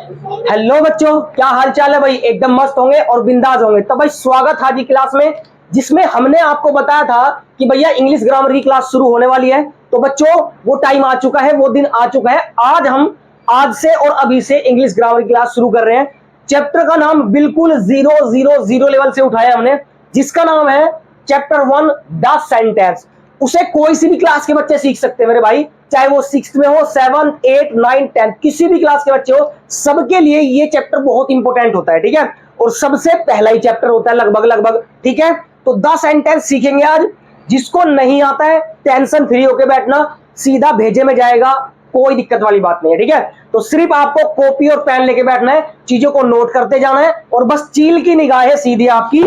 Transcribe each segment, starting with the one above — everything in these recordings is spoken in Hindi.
हेलो बच्चों, क्या हाल चाल है भाई। एकदम मस्त होंगे और बिंदास होंगे। तो भाई स्वागत है आज की क्लास में, जिसमें हमने आपको बताया था कि भैया इंग्लिश ग्रामर की क्लास शुरू होने वाली है। तो बच्चों वो टाइम आ चुका है, वो दिन आ चुका है। आज से और अभी से इंग्लिश ग्रामर की क्लास शुरू कर रहे हैं। चैप्टर का नाम बिल्कुल 000 लेवल से उठाया हमने, जिसका नाम है चैप्टर 1 द सेंटेंस। उसे कोई सी भी क्लास के बच्चे सीख सकते हैं मेरे भाई, चाहे वो 6th में हो, 7, 8, 9, 10 किसी भी क्लास के बच्चे हो, सबके लिए ये चैप्टर बहुत इंपॉर्टेंट होता है। ठीक है, और सबसे पहला ही चैप्टर होता है लगभग। ठीक है, तो 10 सेंटेंस सीखेंगे आज। जिसको नहीं आता है टेंशन फ्री होके बैठना, सीधा भेजे में जाएगा, कोई दिक्कत वाली बात नहीं है। ठीक है, तो सिर्फ आपको कॉपी और पेन लेके बैठना है, चीजों को नोट करते जाना है, और बस चील की निगाहें सीधी आपकी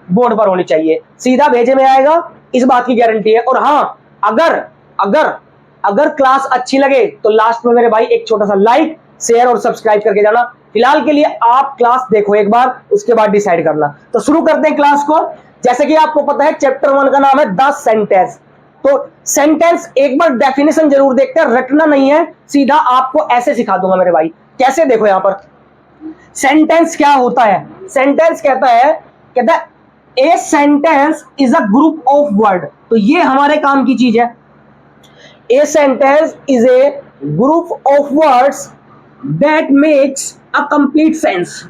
बोर्ड पर होनी चाहिए, सीधा भेजे में आएगा, इस बात की गारंटी है। और हाँ, अगर अगर अगर क्लास अच्छी लगे तो लास्ट में मेरे भाई एक छोटा सा लाइक, शेयर और सब्सक्राइब करके जाना। फिलहाल के लिए आप क्लास देखो एक बार, उसके बाद डिसाइड करना। तो शुरू करते हैं क्लास को। जैसे कि आपको पता है चैप्टर 1 का नाम है द सेंटेंस। तो सेंटेंस एक बार डेफिनेशन जरूर देखते हैं, रटना नहीं है, सीधा आपको ऐसे सिखा दूंगा मेरे भाई। कैसे, देखो यहां पर सेंटेंस क्या होता है। सेंटेंस कहता है a sentence is a group of word. तो ये हमारे काम की चीज है। A sentence is a group of words that makes a complete sense.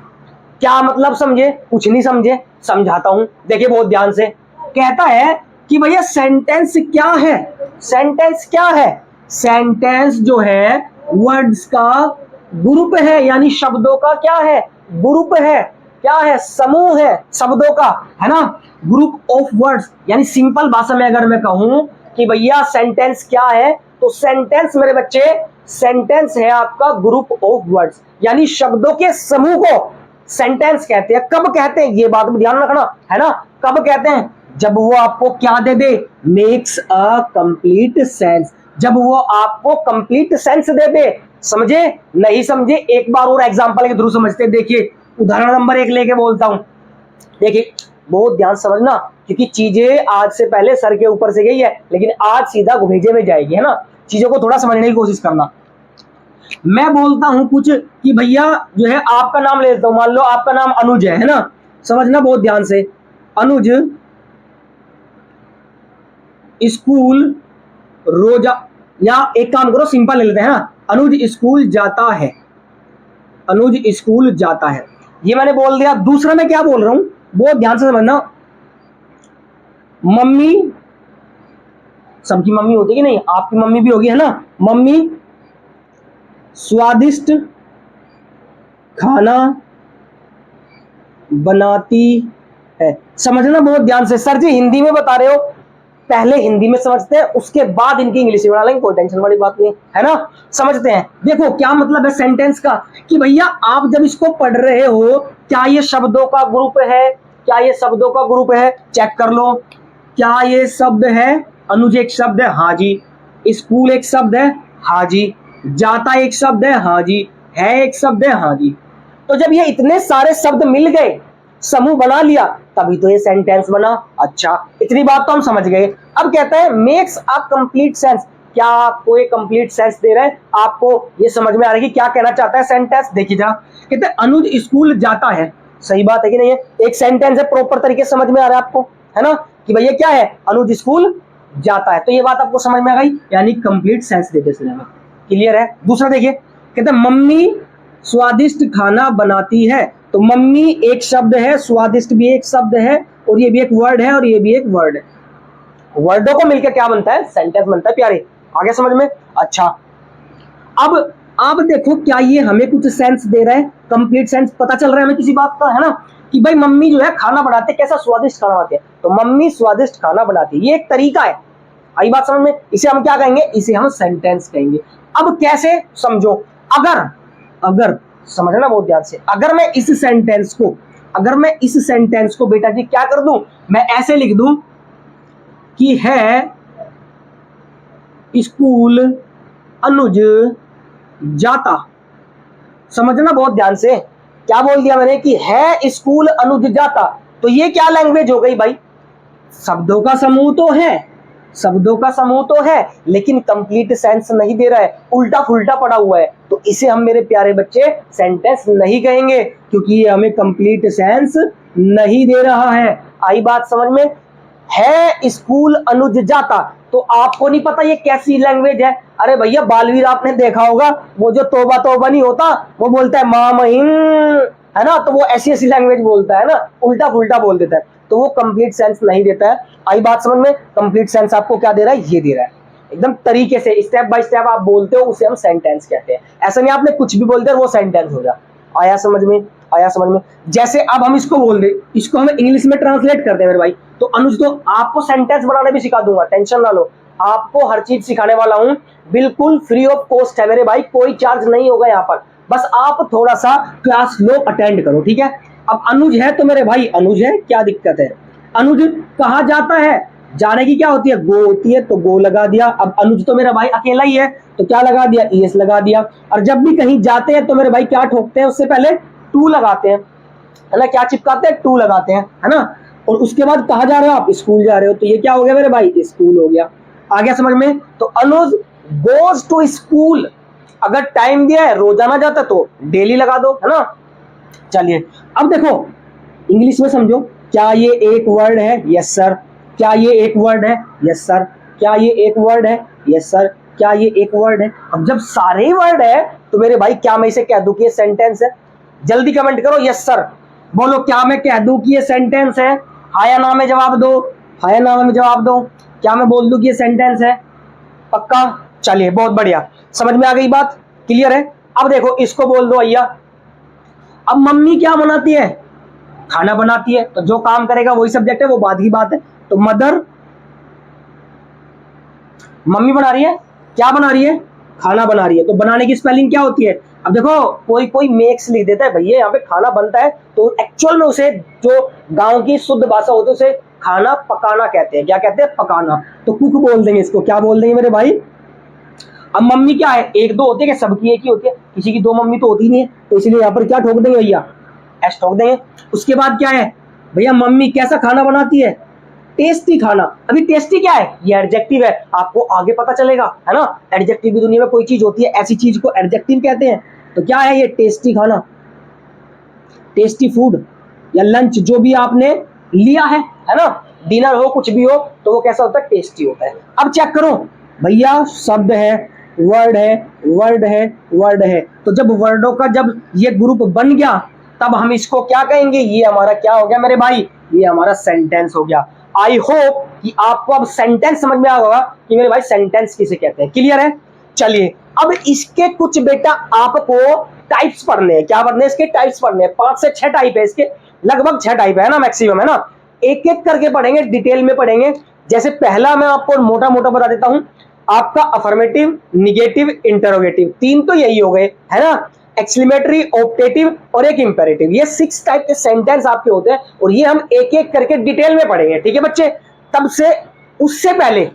क्या मतलब समझे? कुछ नहीं समझे, समझाता हूं, देखिए बहुत ध्यान से। कहता है कि भैया सेंटेंस क्या है। सेंटेंस क्या है? सेंटेंस जो है वर्ड्स का ग्रुप है, यानी शब्दों का क्या है? ग्रुप है। क्या है? समूह है शब्दों का, है ना। ग्रुप ऑफ वर्ड्स, यानी सिंपल भाषा में अगर मैं कहूं कि भैया सेंटेंस क्या है, तो सेंटेंस मेरे बच्चे, सेंटेंस है आपका ग्रुप ऑफ वर्ड्स, यानी शब्दों के समूह को सेंटेंस कहते हैं। कब कहते हैं ये बात में ध्यान रखना, है ना। कब कहते हैं? जब वो आपको क्या दे दे? Makes a complete sense. जब वो आपको कंप्लीट सेंस दे दे। समझे? नहीं समझे? एक बार और एग्जांपल के थ्रू समझते। देखिए उदाहरण नंबर 1 लेके बोलता हूं। देखिए बहुत ध्यान समझना, क्योंकि चीजें आज से पहले सर के ऊपर से गई है, लेकिन आज सीधा भेजे में जाएगी, है ना। चीजों को थोड़ा समझने की कोशिश करना। मैं बोलता हूं कुछ कि भैया जो है आपका नाम ले लेता हूं, मान लो आपका नाम अनुज है ना। समझना बहुत ध्यान से। अनुज स्कूल रोजा, या एक काम करो सिंपल ले लेते हैं ना, अनुज स्कूल जाता है। अनुज स्कूल जाता है, ये मैंने बोल दिया। दूसरा मैं क्या बोल रहा हूं, बहुत ध्यान से समझना। मम्मी, सबकी मम्मी होती है कि नहीं, आपकी मम्मी भी होगी, है ना। मम्मी स्वादिष्ट खाना बनाती है। समझना बहुत ध्यान से। सर जी हिंदी में बता रहे हो, पहले हिंदी में समझते हैं, उसके बाद इनकी इंग्लिश में बना लेंगे, कोई टेंशन वाली बात नहीं है ना। समझते हैं। देखो क्या मतलब है सेंटेंस का, कि भैया आप जब इसको पढ़ रहे हो, क्या ये शब्दों का ग्रुप है? क्या ये शब्दों का ग्रुप है? चेक कर लो। क्या ये शब्द है? अनुज एक शब्द है, हाँ जी। स्कूल एक शब्द है, हाँ जी। जाता एक शब्द है, हाँ जी। है एक शब्द है, हाँ जी। तो जब ये इतने सारे शब्द मिल गए, समूह बना लिया, तभी तो ये सेंटेंस बना। अच्छा, इतनी बात तो हम समझ गए। अब कहता है मेक्स अ कंप्लीट सेंस। क्या आपको ये कंप्लीट सेंस दे रहा है? आपको ये समझ में आ रहा है कि क्या कहना चाहता है सेंटेंस? देखिए जरा, कहते हैं अनुज स्कूल जाता है। सही बात है कि नहीं है? एक सेंटेंस है, प्रॉपर तरीके से समझ में आ रहा है आपको, है ना, कि भैया क्या है? अनुज स्कूल जाता है। तो ये बात आपको समझ में आ गई, यानी कंप्लीट सेंस देते समय। क्लियर है? दूसरा देखिए, कहते हैं मम्मी स्वादिष्ट खाना बनाती है। तो मम्मी एक शब्द है, स्वादिष्ट भी एक शब्द है, और ये भी एक वर्ड है, और ये भी एक वर्ड है। वर्डों को मिलकर क्या बनता है? सेंटेंस बनता है प्यारे। आगे समझ में? अच्छा, अब देखो क्या ये हमें कुछ सेंस दे रहा है? कंप्लीट सेंस पता चल रहा है हमें किसी बात का, है ना, कि भाई मम्मी जो है खाना बनाते, कैसा स्वादिष्ट खाना बनाते हैं। तो मम्मी स्वादिष्ट खाना बनाती है, ये एक तरीका है। आई बात समझ में? इसे हम क्या कहेंगे? इसे हम सेंटेंस कहेंगे। अब कैसे समझो, अगर समझना बहुत ध्यान से, अगर मैं इस सेंटेंस को बेटा जी क्या कर दूं, मैं ऐसे लिख दूं कि है स्कूल अनुज जाता। समझना बहुत ध्यान से, क्या बोल दिया मैंने, कि है स्कूल अनुज जाता। तो ये क्या लैंग्वेज हो गई भाई? शब्दों का समूह तो है, शब्दों का समूह तो है, लेकिन कंप्लीट सेंस नहीं दे रहा है, उल्टा फुल्टा पड़ा हुआ है। तो इसे हम मेरे प्यारे बच्चे सेंटेंस नहीं कहेंगे, क्योंकि ये हमें कंप्लीट सेंस नहीं दे रहा है। आई बात समझ में? है स्कूल अनुज जाता, तो आपको नहीं पता ये कैसी लैंग्वेज है? अरे भैया बालवीर आपने देखा होगा, वो जो तोबा तोबा नहीं होता, वो बोलता है माँ महीन, है ना, तो वो ऐसी ऐसी लैंग्वेज बोलता है ना, उल्टा फुल्टा बोल देता है, तो वो कंप्लीट सेंस नहीं देता है। आई बात समझ में? कंप्लीट सेंस आपको क्या दे रहा है? ये दे रहा है एकदम तरीके से, स्टेप बाय स्टेप आप बोलते हो, उसे हम सेंटेंस कहते हैं। ऐसा नहीं आपने कुछ भी बोल दिया वो सेंटेंस हो गया। आया समझ में? आया समझ में? जैसे अब हम इसको बोल दे, इसको हम इंग्लिश में ट्रांसलेट कर दे मेरे भाई, तो अनुज तो आपको सेंटेंस बनाना भी सिखा दूंगा, टेंशन ना लो, आपको हर चीज सिखाने वाला हूं, बिल्कुल फ्री ऑफ कॉस्ट है मेरे भाई, कोई चार्ज नहीं होगा यहाँ पर, बस आप थोड़ा सा क्लास लो, अटेंड करो, ठीक है। अब अनुज है तो मेरे भाई अनुज है, क्या दिक्कत है? अनुज कहा जाता है, जाने की क्या होती है? गो होती है, तो गो लगा दिया। अब अनुज तो मेरा भाई अकेला ही है, तो क्या लगा दिया? ईएस लगा दिया। और जब भी कहीं जाते हैं तो मेरे भाई क्या ठोकते हैं? उससे पहले टू लगाते हैं, है ना, क्या चिपकाते हैं? टू लगाते हैं, है ना। और उसके बाद कहा जा रहे हो आप? स्कूल जा रहे हो, तो ये क्या हो गया मेरे भाई? स्कूल हो गया। आ गया समझ में? तो अनुज गोज टू स्कूल, अगर टाइम दिया है रोजाना जाता तो डेली लगा दो, है ना। चलिए अब देखो इंग्लिश में समझो, क्या ये एक वर्ड है? Yes sir. क्या ये एक वर्ड है? Yes sir. क्या ये एक वर्ड है? Yes sir. क्या ये एक वर्ड है? अब जब सारे ही वर्ड है तो मेरे भाई क्या मैं इसे कह दूं कि ये सेंटेंस है? जल्दी कमेंट करो यस सर, बोलो क्या मैं कह दूं कि ये सेंटेंस है? हाँ या ना में जवाब दो, हाँ या ना में जवाब दो। क्या मैं बोल दूं कि ये सेंटेंस है? पक्का? चलिए बहुत बढ़िया, समझ में आ गई बात, क्लियर है। अब देखो इसको बोल दो भैया, अब मम्मी क्या बनाती है? खाना बनाती है, तो जो काम करेगा वही सब्जेक्ट है, वो बाद की बात है। तो मदर, मम्मी बना रही है, क्या बना रही है? खाना बना रही है, तो बनाने की स्पेलिंग क्या होती है? अब देखो कोई कोई मेक्स लिख देता है, भैया यहाँ पे खाना बनता है, तो एक्चुअल में उसे जो गांव की शुद्ध भाषा होती है उसे खाना पकाना कहते हैं। क्या कहते हैं? पकाना। तो कुक बोल देंगे इसको, क्या बोल देंगे मेरे भाई? अब मम्मी क्या है? एक दो होती है क्या? सबकी एक ही होती है, किसी की दो मम्मी तो होती नहीं है, तो इसलिए यहाँ पर क्या ठोक देंगे भैया? एस ठोक देंगे। उसके बाद क्या है भैया? मम्मी कैसा खाना बनाती है? टेस्टी खाना। अभी टेस्टी क्या है? ये एडजेक्टिव है, आपको आगे पता चलेगा, है ना। एडजेक्टिव भी दुनिया में कोई चीज होती है, ऐसी चीज को एडजेक्टिव कहते हैं। तो क्या है ये? टेस्टी खाना, टेस्टी फूड या लंच जो भी आपने लिया है ना, डिनर हो कुछ भी हो, तो वो कैसा होता है? टेस्टी होता है। अब चेक करो भैया, शब्द है, वर्ड है, वर्ड है, वर्ड है, तो जब वर्डों का जब ये ग्रुप बन गया तब हम इसको क्या कहेंगे? ये हमारा क्या हो गया मेरे भाई? ये हमारा सेंटेंस हो गया। आई होप कि आपको अब सेंटेंस समझ में आ होगा कि मेरे भाई सेंटेंस किसे कहते हैं, क्लियर है। चलिए अब इसके कुछ बेटा आपको टाइप्स पढ़ने हैं। क्या पढ़ने हैं? इसके टाइप्स पढ़ने हैं। 5 से 6 टाइप है इसके, लगभग 6 टाइप है ना, मैक्सिमम, है ना। एक एक करके पढ़ेंगे, डिटेल में पढ़ेंगे। जैसे पहला मैं आपको मोटा मोटा बता देता हूं, आपका अफर्मेटिव, निगेटिव, इंटरोगेटिव, 3 तो यही हो गए, है ना। एक्सक्लेमेटरी, ऑप्टेटिव और एक इंपेरेटिव, ये 6 टाइप के सेंटेंस आपके होते हैं, और ये हम एक एक करके डिटेल में पढ़ेंगे, ठीक है बच्चे। तब से उससे पहले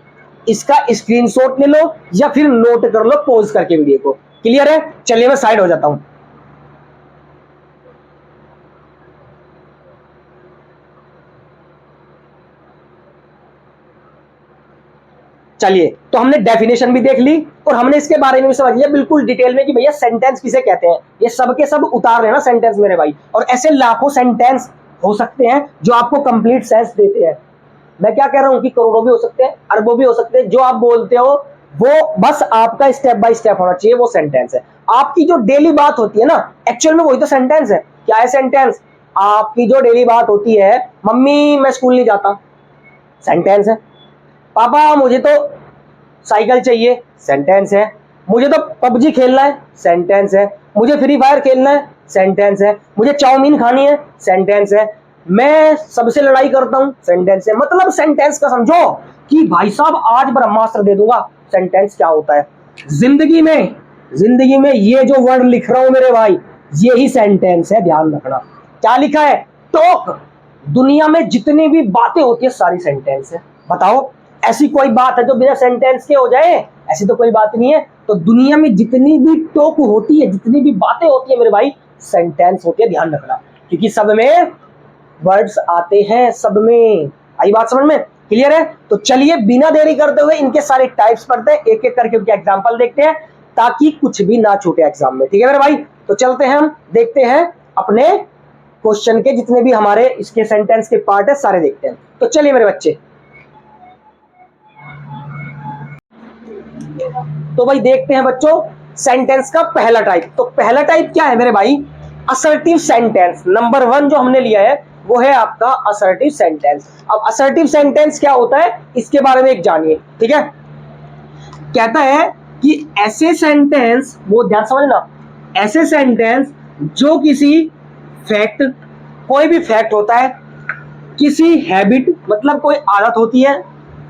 इसका स्क्रीनशॉट ले लो या फिर नोट कर लो पॉज करके वीडियो को, क्लियर है। चलिए मैं साइड हो जाता हूं। चलिए तो हमने डेफिनेशन भी देख ली और हमने इसके बारे में भी समझ लिया बिल्कुल डिटेल में कि भैया सेंटेंस किसे कहते हैं। ये सब के सब उतार लेना सेंटेंस मेरे भाई, और ऐसे लाखों सेंटेंस हो सकते हैं जो आपको कंप्लीट सेंस देते हैं। मैं क्या कह रहा हूं कि करोड़ों भी हो सकते हैं, अरबों भी हो सकते हैं, जो आप बोलते हो वो बस आपका स्टेप बाय स्टेप होना चाहिए, वो सेंटेंस है। आपकी जो डेली बात होती है ना, एक्चुअल में वही तो सेंटेंस है। क्या है सेंटेंस? आपकी जो डेली बात होती है, मम्मी मैं स्कूल नहीं जाता, सेंटेंस है। पापा मुझे तो साइकिल चाहिए, सेंटेंस है। मुझे तो पबजी खेलना है, सेंटेंस है। मुझे फ्री फायर खेलना है, सेंटेंस है। मुझे चाउमीन खानी है, सेंटेंस है। मैं सबसे लड़ाई करता हूं, सेंटेंस है। मतलब सेंटेंस का समझो कि भाई साहब आज ब्रह्मास्त्र दे दूंगा। सेंटेंस क्या होता है जिंदगी में ये जो वर्ड लिख रहा हूं मेरे भाई, ये ही सेंटेंस है, ध्यान रखना। क्या लिखा है? टॉक। दुनिया में जितनी भी बातें होती है सारी सेंटेंस है। बताओ ऐसी कोई बात है जो बिना सेंटेंस के हो जाए? ऐसी तो कोई बात नहीं है। तो दुनिया में जितनी भी टॉक होती है, जितनी भी बातें होती है मेरे भाई, सेंटेंस होती है, ध्यान रखना, क्योंकि सब में वर्ड्स आते हैं, सब में। आई बात समझ में? क्लियर है। तो चलिए बिना देरी करते हुए इनके सारे टाइप्स पढ़ते हैं, एक एक करके उनके एग्जांपल देखते हैं। ताकि कुछ भी ना छूटे एग्जाम में। ठीक है मेरे भाई, तो चलते हैं, हम देखते हैं अपने क्वेश्चन के जितने भी हमारे इसके सेंटेंस के पार्ट है सारे देखते हैं। तो चलिए मेरे बच्चे, तो भाई देखते हैं बच्चों सेंटेंस का पहला टाइप। तो पहला टाइप क्या है मेरे भाई, असर्टिव सेंटेंस। नंबर 1 जो हमने लिया है वो है आपका असर्टिव सेंटेंस। अब असर्टिव सेंटेंस क्या होता है इसके बारे में एक जानिए। ठीक है, कहता है कि ऐसे सेंटेंस, वो ध्यान समझना, ऐसे सेंटेंस जो किसी फैक्ट, कोई भी फैक्ट होता है, किसी हैबिट मतलब कोई आदत होती है,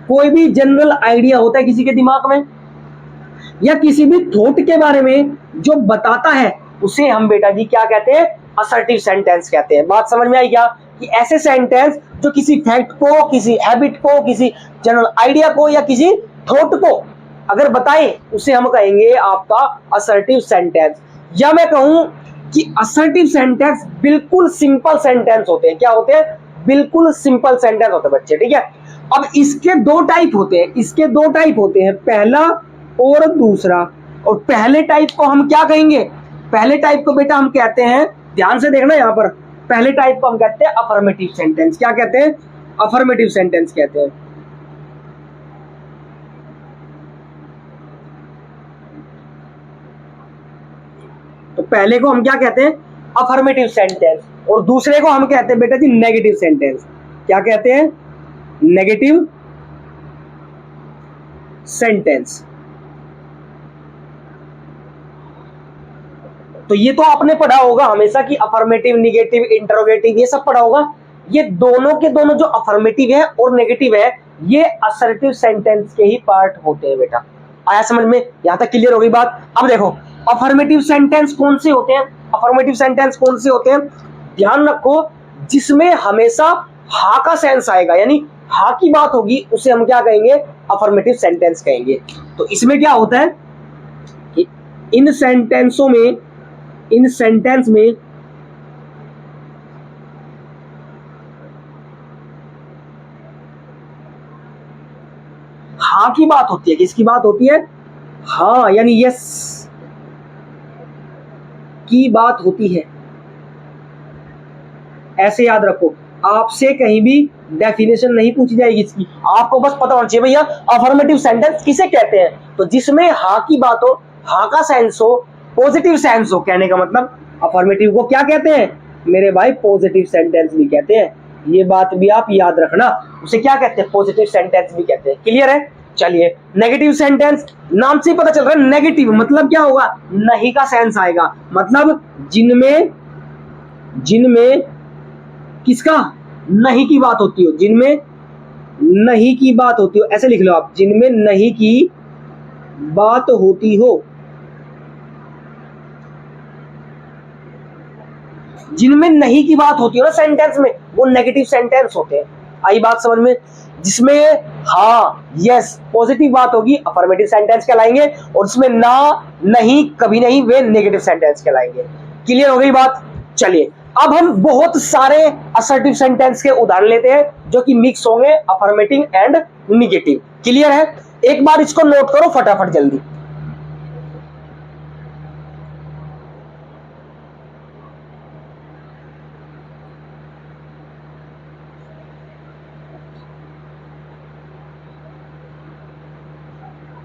कोई भी जनरल आइडिया होता है किसी के दिमाग में, या किसी भी थॉट के बारे में जो बताता है, उसे हम बेटा जी क्या कहते हैं, असर्टिव सेंटेंस कहते हैं। बात समझ में आई क्या, कि ऐसे सेंटेंस जो किसी फैक्ट को, किसी हैबिट को, किसी जनरल आइडिया को या किसी थॉट को अगर बताए उसे हम कहेंगे आपका असर्टिव सेंटेंस। या मैं कहूं कि असर्टिव सेंटेंस बिल्कुल सिंपल सेंटेंस होते हैं। क्या होते हैं, बिल्कुल सिंपल सेंटेंस होते हैं बच्चे। ठीक है, अब इसके दो टाइप होते हैं, इसके दो टाइप होते हैं, पहला और दूसरा। और पहले टाइप को हम क्या कहेंगे, पहले टाइप को बेटा हम कहते हैं, ध्यान से देखना यहां पर, पहले टाइप को हम कहते हैं अफर्मेटिव सेंटेंस। क्या कहते हैं, अफर्मेटिव सेंटेंस कहते हैं। तो पहले को हम क्या कहते हैं, अफर्मेटिव सेंटेंस, और दूसरे को हम कहते हैं बेटा जी नेगेटिव सेंटेंस। क्या कहते हैं, नेगेटिव सेंटेंस। तो ये तो आपने पढ़ा होगा हमेशा कि अफर्मेटिव, निगेटिव, इंटरोगेटिव, ये सब पढ़ा होगा। ये दोनों के दोनों जो अफर्मेटिव है और नेगेटिव है, ये असर्टिव सेंटेंस के ही पार्ट होते हैं बेटा। आया समझ में, यहां तक क्लियर हो गई बात। अब देखो अफर्मेटिव सेंटेंस कौन से होते हैं, अफर्मेटिव सेंटेंस कौन से होते हैं, ध्यान रखो, जिसमें हमेशा हा का सेंस आएगा, यानी हा की बात होगी, उसे हम क्या कहेंगे, अफर्मेटिव सेंटेंस कहेंगे। तो इसमें क्या होता है कि इन सेंटेंसों में, इन सेंटेंस में हाँ की बात होती है। किसकी बात होती है, हाँ यानी यस की बात होती है। ऐसे याद रखो, आपसे कहीं भी डेफिनेशन नहीं पूछी जाएगी इसकी, आपको बस पता होना चाहिए भैया अफर्मेटिव सेंटेंस किसे कहते हैं। तो जिसमें हाँ की बात हो, हाँ का सेंस हो, पॉजिटिव सेंस हो, कहने का मतलब अफर्मेटिव को क्या कहते हैं मेरे भाई, पॉजिटिव सेंटेंस भी कहते हैं। ये बात भी आप याद रखना, उसे क्या कहते हैं, पॉजिटिव सेंटेंस भी कहते हैं। क्लियर है, चलिए नेगेटिव सेंटेंस, नाम से ही पता चल रहा है नेगेटिव मतलब क्या होगा, नहीं का सेंस आएगा, मतलब जिनमें, जिनमें किसका, नहीं की बात होती हो, जिनमें नहीं की बात होती हो, ऐसे लिख लो आप, जिनमें नहीं की बात होती हो, जिनमें नहीं की बात होती है ना सेंटेंस में, वो नेगेटिव सेंटेंस होते हैं। आई बात समझ में, जिसमें हाँ यस पॉजिटिव बात होगी अफर्मेटिव सेंटेंस कहलाएंगे, और जिसमें ना, नहीं, कभी नहीं, वे नेगेटिव सेंटेंस कहलाएंगे। क्लियर हो गई बात। चलिए अब हम बहुत सारे असर्टिव सेंटेंस के उदाहरण लेते हैं जो कि मिक्स होंगे अफर्मेटिव एंड निगेटिव। क्लियर है, एक बार इसको नोट करो फटाफट जल्दी।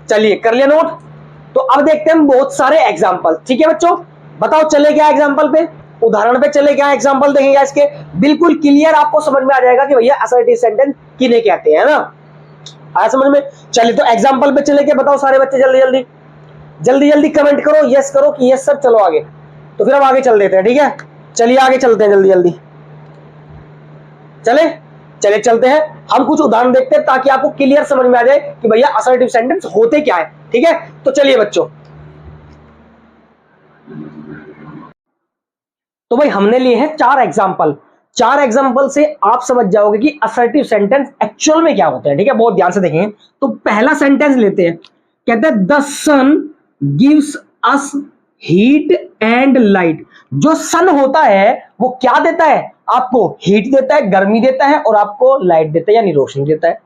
चलिए कर लिया नोट। तो अब देखते हैं बहुत सारे एग्जाम्पल। ठीक है बच्चों, बताओ चले क्या एग्जाम्पल पे, उदाहरण पे चले क्या, एग्जाम्पल देखेंगे इसके, बिल्कुल क्लियर आपको समझ में आ जाएगा कि भैया असर्टिव सेंटेंस किन्हें कहते हैं ना। आया समझ में। चलिए तो एग्जाम्पल पे चले के बताओ सारे बच्चे, जल्दी जल्दी जल्दी जल्दी कमेंट करो, यस करो कि यस सर, चलो आगे। तो फिर हम आगे चल देते हैं। ठीक है, चलिए आगे चलते हैं जल्दी जल्दी, चले चले चलते हैं। हम कुछ उदाहरण देखते हैं ताकि आपको क्लियर समझ में आ जाए कि भैया असर्टिव सेंटेंस होते क्या है। ठीक है, तो चलिए बच्चों, तो भाई हमने लिए हैं 4 एग्जांपल। 4 एग्जांपल से आप समझ जाओगे कि असर्टिव सेंटेंस एक्चुअल में क्या होते हैं। ठीक है, बहुत ध्यान से देखेंगे। तो पहला सेंटेंस लेते हैं, कहते हैं the sun gives us heat and light. जो सन होता है वो क्या देता है आपको, हीट देता है, गर्मी देता है, और आपको लाइट देता है यानी रोशनी देता है।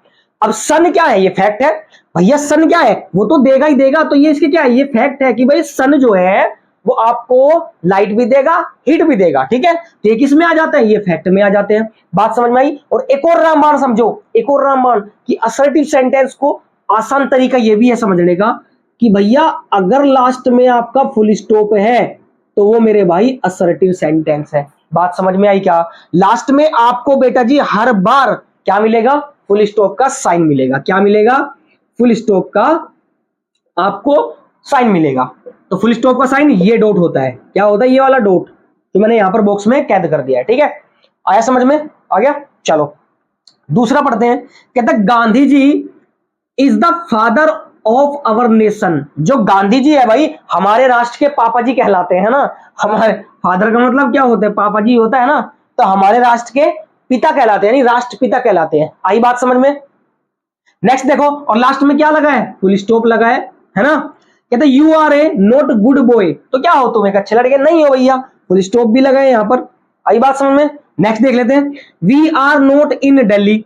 अब सन क्या है, ये फैक्ट है भैया। सन क्या है, वो तो देगा ही देगा, तो ये इसके क्या है, ये फैक्ट है कि भाई सन जो है वो आपको लाइट भी देगा, हीट भी देगा, ठीक है। तो ये किस में आ जाता है, ये फैक्ट में आ जाते हैं। बात समझ में आई। और एक और रामबाण समझो, एक और रामबाण कि असर्टिव सेंटेंस को आसान तरीका ये भी है समझने का कि भैया अगर लास्ट में आपका फुल स्टॉप है तो वो मेरे भाई असर्टिव सेंटेंस है। बात समझ में आई क्या। लास्ट में आपको बेटा जी हर बार क्या मिलेगा, फुल स्टॉप का साइन मिलेगा। क्या मिलेगा, फुल स्टॉप का आपको साइन मिलेगा। तो फुल स्टॉप का साइन ये डॉट होता है, क्या होता है, ये वाला डॉट तो मैंने यहां पर बॉक्स में कैद कर दिया है, ठीक है। आया समझ में, आ गया। चलो दूसरा पढ़ते हैं। कहते हैं Gandhi ji is the father of our nation. जो गांधी जी है भाई हमारे राष्ट्र के पापा जी कहलाते हैं ना। हमारे फादर का मतलब क्या होता है, पापा जी होता है ना। तो हमारे राष्ट्र के पिता कहलाते हैं, यानी राष्ट्रपिता कहलाते हैं। आई बात समझ में। नेक्स्ट देखो, और लास्ट में क्या लगा है, फुल स्टॉप लगा है ना। कहते you are a not good boy, तो क्या हो तुम एक अच्छे लड़के नहीं हो भैया, फुल स्टॉप भी लगा है यहां पर। आई बात समझ में। नेक्स्ट देख लेते हैं। We are not in Delhi,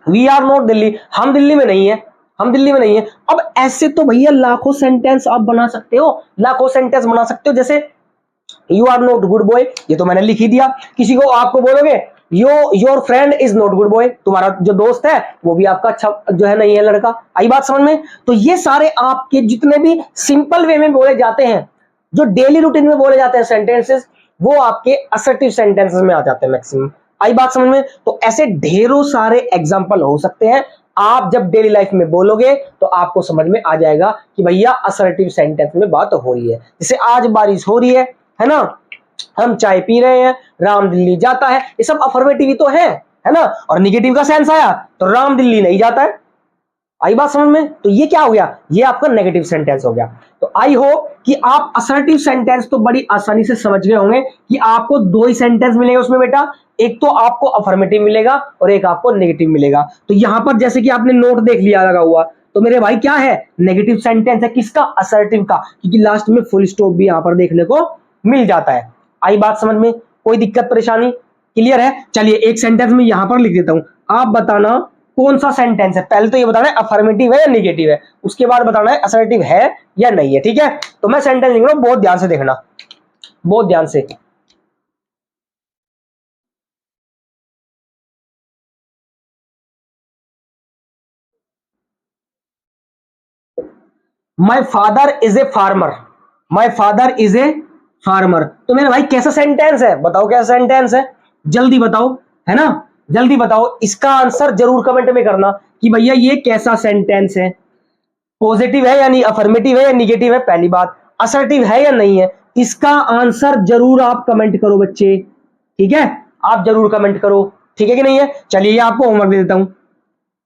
we are not Delhi, हम दिल्ली में नहीं है, हम दिल्ली में नहीं है। अब ऐसे तो भैया लाखों सेंटेंस आप बना सकते हो, लाखों सेंटेंस बना सकते हो। जैसे you are not good boy, ये तो मैंने लिख ही दिया। किसी को आपको बोलोगे your friend is not good boy, तुम्हारा जो दोस्त है वो भी आपका अच्छा जो है नहीं है लड़का। आई बात समझ में। तो ये सारे आपके जितने भी सिंपल वे में बोले जाते हैं, जो डेली रूटीन में बोले जाते हैं सेंटेंसेस, वो आपके असर्टिव सेंटेंसेस में आ जाते हैं मैक्सिमम। आई बात समझ में। तो ऐसे ढेरों सारे एग्जाम्पल हो सकते हैं। आप जब डेली लाइफ में बोलोगे तो आपको समझ में आ जाएगा कि भैया असर्टिव सेंटेंस में बात हो रही है। जैसे आज बारिश हो रही है ना, हम चाय पी रहे हैं, राम दिल्ली जाता है, ये सब अफर्मेटिव ही तो है ना। और निगेटिव का सेंस आया तो राम दिल्ली नहीं जाता है। आई बात समझ में। तो ये क्या हो गया, ये आपका नेगेटिव सेंटेंस हो गया। तो आई होप कि आप असर्टिव सेंटेंस तो बड़ी आसानी से समझ गए होंगे कि आपको दो ही सेंटेंस मिलेगा उसमें बेटा, एक तो आपको अफर्मेटिव मिलेगा और एक आपको नेगेटिव मिलेगा। तो यहां पर जैसे कि आपने नोट देख लिया लगा हुआ, तो मेरे भाई क्या है, नेगेटिव सेंटेंस है किसका, असर्टिव का, क्योंकि लास्ट में फुल स्टॉप भी यहां पर देखने को मिल जाता है। आई बात समझ में, कोई दिक्कत परेशानी, क्लियर है। चलिए एक सेंटेंस में यहां पर लिख देता हूं, आप बताना कौन सा सेंटेंस है। पहले तो ये बताना है अफर्मेटिव है या नेगेटिव है, उसके बाद बताना है असर्टिव है या नहीं है, ठीक है। तो मैं सेंटेंस लिख रहा हूं, बहुत ध्यान से देखना, बहुत ध्यान से। My father is a farmer, my father is a farmer. तो मेरे भाई कैसा सेंटेंस है, बताओ कैसा सेंटेंस है, जल्दी बताओ, है ना, जल्दी बताओ। इसका आंसर जरूर कमेंट में करना कि भैया ये कैसा सेंटेंस है, पॉजिटिव है यानी अफर्मेटिव है या निगेटिव है, पहली बात, असर्टिव है या नहीं है। इसका आंसर जरूर आप कमेंट करो बच्चे, ठीक है, आप जरूर कमेंट करो, ठीक है कि नहीं है। चलिए आपको होमवर्क दे देता हूं,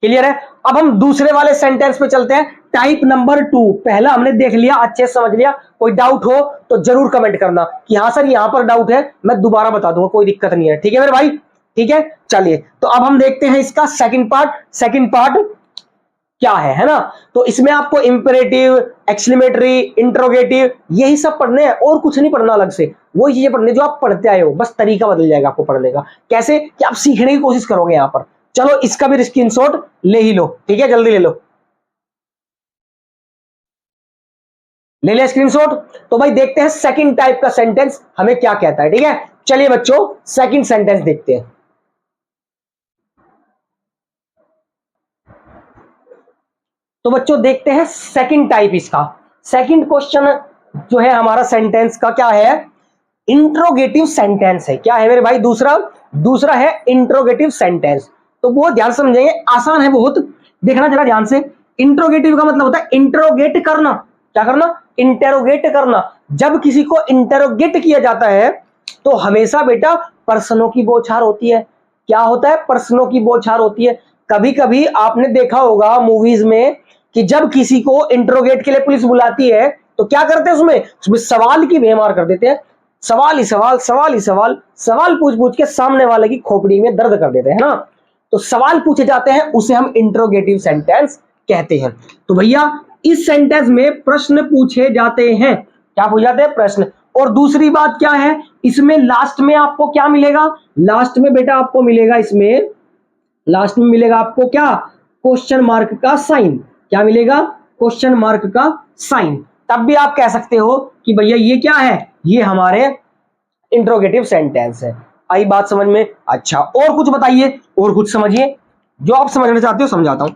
क्लियर है। अब हम दूसरे वाले सेंटेंस पे चलते हैं, टाइप नंबर 2। पहला हमने देख लिया, अच्छे से समझ लिया। कोई डाउट हो तो जरूर कमेंट करना कि हाँ सर यहां पर डाउट है, मैं दोबारा बता दूंगा, कोई दिक्कत नहीं है, ठीक है मेरे भाई, ठीक है। चलिए तो अब हम देखते हैं इसका सेकंड पार्ट। सेकंड पार्ट क्या है ना। तो इसमें आपको इंपेरेटिव, एक्सक्लेमेटरी, इंट्रोगेटिव यही सब पढ़ने हैं, और कुछ नहीं पढ़ना अलग से, वही चीजें पढ़ने जो आप पढ़ते आए हो, बस तरीका बदल जाएगा आपको पढ़ने का। कैसे कि आप सीखने की कोशिश करोगे यहां पर। चलो इसका भी स्क्रीनशॉट ले ही लो, ठीक है, जल्दी ले लो, ले लिया स्क्रीनशॉट। तो भाई देखते हैं सेकंड टाइप का सेंटेंस हमें क्या कहता है, ठीक है। चलिए बच्चों सेकंड सेंटेंस देखते हैं। तो बच्चों देखते हैं सेकंड टाइप इसका। सेकंड क्वेश्चन जो है हमारा सेंटेंस का क्या है, इंट्रोगेटिव सेंटेंस है। क्या है मेरे भाई, दूसरा, दूसरा है इंट्रोगेटिव सेंटेंस। तो बहुत ध्यान समझेंगे, आसान है बहुत, देखना जरा ध्यान से। इंट्रोगेटिव का मतलब होता है इंट्रोगेट करना, क्या करना, इंटेरोगेट करना। जब किसी को इंटेरोगेट किया जाता है तो हमेशा बेटा प्रश्नों की बौछार होती है। क्या होता है, प्रश्नों की बौछार होती है। कभी कभी आपने देखा होगा मूवीज में कि जब किसी को इंट्रोगेट के लिए पुलिस बुलाती है तो क्या करते हैं, उसमें सवाल की बेमार कर देते हैं, सवाल ही सवाल, सवाल ही सवाल, सवाल पूछ पूछ के सामने वाले की खोपड़ी में दर्द कर देते हैं ना। तो सवाल पूछे जाते हैं, उसे हम इंट्रोगेटिव सेंटेंस कहते हैं। तो भैया इस सेंटेंस में प्रश्न पूछे जाते हैं, क्या पूछे जाते हैं, प्रश्न। और दूसरी बात क्या है, इसमें लास्ट में आपको क्या मिलेगा, लास्ट में बेटा आपको मिलेगा, इसमें लास्ट में मिलेगा आपको क्या, क्वेश्चन मार्क का साइन। क्या मिलेगा? क्वेश्चन मार्क का साइन। तब भी आप कह सकते हो कि भैया ये क्या है, ये हमारे इंट्रोगेटिव सेंटेंस है। आई बात समझ में? अच्छा, और कुछ बताइए, और कुछ समझिए, जो आप समझना चाहते हो समझाता हूं।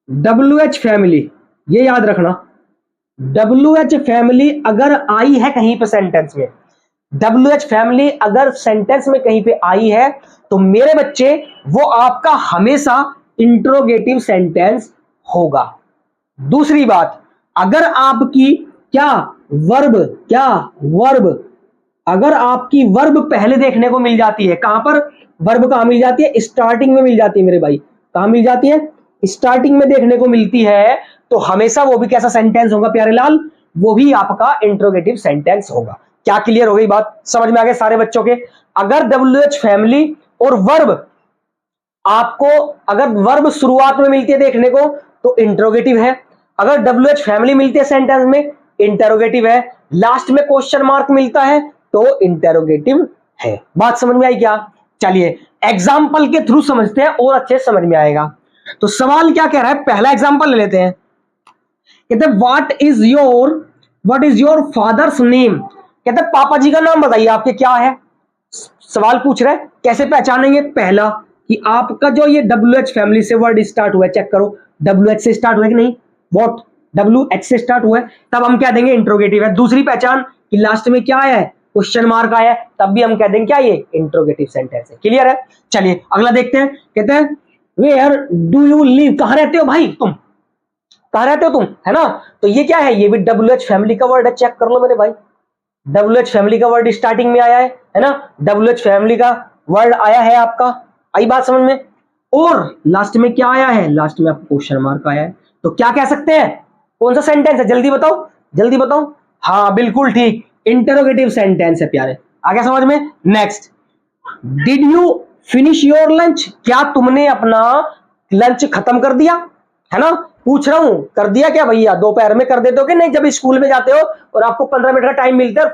WH फैमिली, ये याद रखना, WH फैमिली अगर आई है कहीं पे सेंटेंस में, WH फैमिली अगर सेंटेंस में कहीं पे आई है तो मेरे बच्चे वो आपका हमेशा इंट्रोगेटिव सेंटेंस होगा। दूसरी बात, अगर आपकी वर्ब अगर आपकी वर्ब पहले देखने को मिल जाती है, कहां पर वर्ब कहां मिल जाती है? स्टार्टिंग में मिल जाती है मेरे भाई। कहां मिल जाती है? स्टार्टिंग में देखने को मिलती है, तो हमेशा वो भी कैसा सेंटेंस होगा प्यारे लाल? वो भी आपका इंट्रोगेटिव सेंटेंस होगा। क्या क्लियर हो गई बात? समझ में आ गए सारे बच्चों के? अगर WH फैमिली और वर्ब आपको, अगर वर्ब शुरुआत में मिलती है देखने को तो इंट्रोगेटिव है, अगर WH फैमिली मिलती है सेंटेंस में इंटरोगेटिव है, लास्ट में क्वेश्चन मार्क मिलता है तो इंटरोगेटिव है। बात समझ में आई क्या? चलिए एग्जाम्पल के थ्रू समझते हैं और अच्छे समझ में आएगा। तो सवाल क्या कह रहा है, पहला एग्जाम्पल ले लेते हैं। कहते हैं what is your father's name. कहते हैं पापा जी का नाम बताइए आपके, क्या है? सवाल पूछ रहे हैं कैसे पहचानेंगे? पहला कि आपका जो ये WH फैमिली से वर्ड स्टार्ट हुआ है, चेक करो WH से स्टार्ट हुआ है कि नहीं? व्हाट WH से स्टार्ट हुआ है, तब हम क्या देंगे? इंट्रोगेटिव है। दूसरी पहचान कि लास्ट में क्या आया है? क्वेश्चन मार्क आया है, तब भी हम कह देंगे क्या? ये इंट्रोगेटिव सेंटेंस है। क्लियर है? चलिए अगला देखते हैं। कहते हैं वेयर डू यू लिव, कहां रहते हो भाई तुम, कहां रहते हो तुम, है ना? तो ये क्या है? ये भी WH फैमिली का वर्ड है, चेक कर लो मेरे भाई। WH फैमिली का वर्ड स्टार्टिंग में आया है ना? WH फैमिली का वर्ड आया है आपका। आई बात समझ में? और लास्ट में क्या आया है? लास्ट में आपको क्वेश्चन मार्क आया है। तो क्या कह सकते हैं? कौन सा सेंटेंस है? जल्दी बताओ, जल्दी बताओ। हाँ बिल्कुल ठीक, इंटरोगेटिव सेंटेंस है प्यारे। आ गया समझ में? Next, did you finish your lunch, क्या तुमने अपना लंच खत्म कर दिया, है ना? पूछ रहा हूं, कर दिया क्या भैया? दोपहर में कर देते हो कि नहीं? जब स्कूल में जाते हो और आपको 15 मिनट का टाइम मिलता है,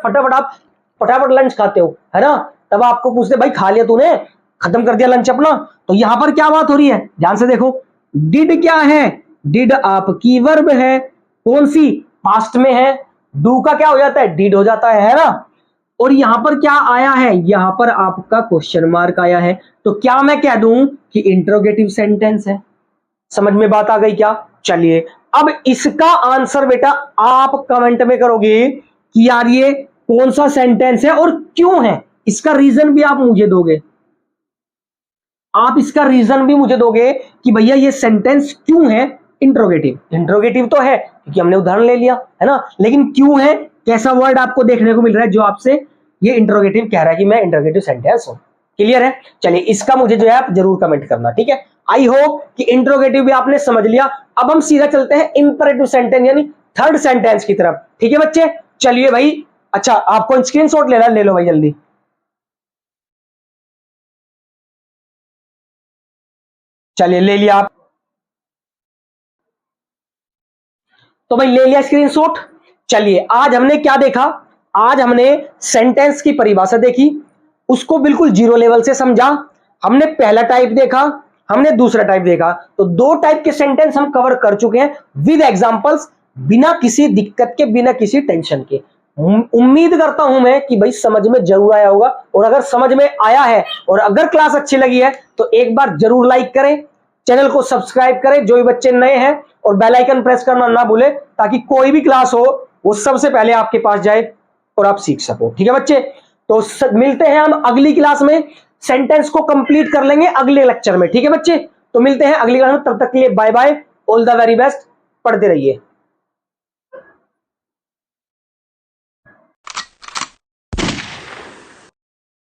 फटाफट लंच खाते हो, है ना? तब आपको पूछते भाई खा लिया तूने, खत्म कर दिया लंच अपना? तो यहां पर क्या बात हो रही है, ध्यान से देखो। डिड क्या है? डिड आपकी वर्ब है, कौन सी? पास्ट में है। डू का क्या हो जाता है? डिड हो जाता है ना? और यहां पर क्या आया है? यहां पर आपका क्वेश्चन मार्क आया है। तो क्या मैं कह दूं कि इंट्रोगेटिव सेंटेंस है? समझ में बात आ गई क्या? चलिए अब इसका आंसर बेटा आप कमेंट में करोगे कि यार ये कौन सा सेंटेंस है और क्यों है। इसका रीजन भी आप मुझे दोगे, आप इसका रीजन भी मुझे दोगे कि भैया ये सेंटेंस क्यों है इंट्रोगेटिव। इंट्रोगेटिव तो है क्योंकि हमने उदाहरण ले लिया, है ना? लेकिन क्यों है? कैसा वर्ड आपको देखने को मिल रहा है जो आपसे ये इंट्रोगेटिव कह रहा है कि मैं इंट्रोगेटिव सेंटेंस हूं? क्लियर है? चलिए इसका मुझे जो है आप जरूर कमेंट करना, ठीक है? आई होप कि इंट्रोगेटिव भी आपने समझ लिया। अब हम सीधा चलते हैं इंपरेटिव सेंटेंस यानी थर्ड सेंटेंस की तरफ, ठीक है बच्चे? चलिए भाई, अच्छा आपको स्क्रीनशॉट लेना, ले लो भाई जल्दी। चलिए ले लिया आप, तो भाई ले लिया स्क्रीनशॉट। चलिए आज हमने क्या देखा? आज हमने सेंटेंस की परिभाषा देखी, उसको बिल्कुल जीरो लेवल से समझा। हमने पहला टाइप देखा, हमने दूसरा टाइप देखा। तो दो टाइप के सेंटेंस हम कवर कर चुके हैं विद एग्जांपल्स, बिना किसी दिक्कत के, बिना किसी टेंशन के। उम्मीद करता हूं मैं कि भाई समझ में जरूर आया होगा, और अगर समझ में आया है और अगर क्लास अच्छी लगी है तो एक बार जरूर लाइक करें, चैनल को सब्सक्राइब करें जो भी बच्चे नए हैं, और बेल आइकन प्रेस करना ना भूले ताकि कोई भी क्लास हो वो सबसे पहले आपके पास जाए और आप सीख सको, ठीक है बच्चे? तो मिलते हैं हम अगली क्लास में, सेंटेंस को कंप्लीट कर लेंगे अगले लेक्चर में, ठीक है बच्चे? तो मिलते हैं अगली क्लास में, तब तक के लिए bye bye, all the very best, पढ़ते रहिए।